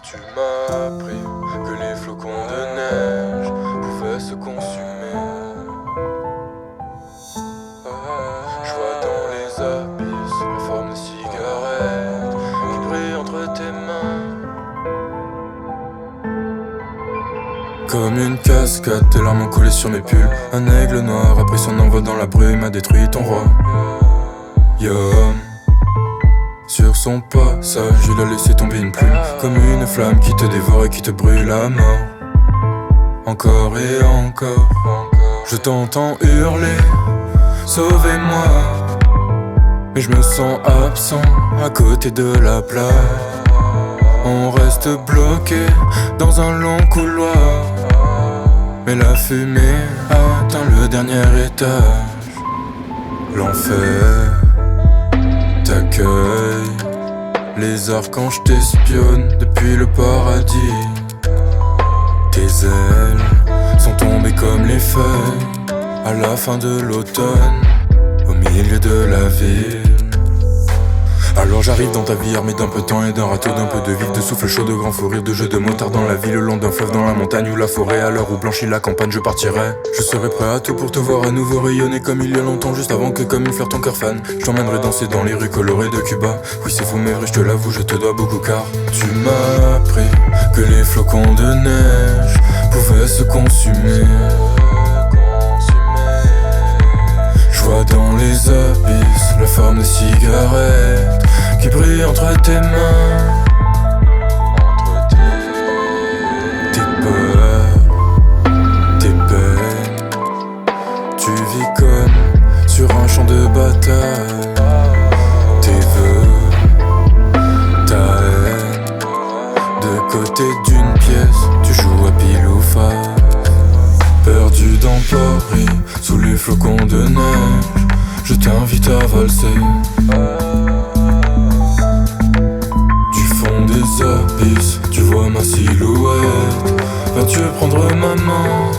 Tu m'as appris que les flocons de neige pouvaient se consumer. Je vois dans les abysses la forme de cigarettes qui brille entre tes mains. Comme une cascade, tes larmes ont collé sur mes pulls. Un aigle noir a pris son envol dans la brume, a détruit ton roi. Yo. Sur son passage, il a laissé tomber une plume, comme une flamme qui te dévore et qui te brûle à mort. Encore et encore, je t'entends hurler, sauvez-moi. Mais je me sens absent à côté de la plage. On reste bloqué dans un long couloir, mais la fumée atteint le dernier étage. L'enfer t'accueille, les archanges t'espionnent depuis le paradis. Tes ailes sont tombées comme les feuilles à la fin de l'automne, au milieu de la ville. Alors j'arrive dans ta vie armé d'un peu de temps et d'un râteau, d'un peu de vif, de souffle chaud, de grands fous rires, de jeux de motards dans la ville, le long d'un fleuve, dans la montagne ou la forêt. À l'heure où blanchit la campagne, je partirai. Je serai prêt à tout pour te voir à nouveau rayonner comme il y a longtemps, juste avant que comme une fleur ton cœur fan. Je t'emmènerai danser dans les rues colorées de Cuba. Oui c'est fou mais vrai, je te l'avoue, je te dois beaucoup car tu m'as appris que les flocons de neige pouvaient se consumer. Je vois dans les abysses la forme de cigarettes qui brille entre tes mains. Tes peurs, tes peines, tu vis comme sur un champ de bataille. Tes vœux, ta haine, de côté d'une pièce, tu joues à pile ou face. Perdu dans Paris, sous les flocons de neige, je t'invite à valser. Du fond des abysses, tu vois ma silhouette. Vas-tu prendre ma main?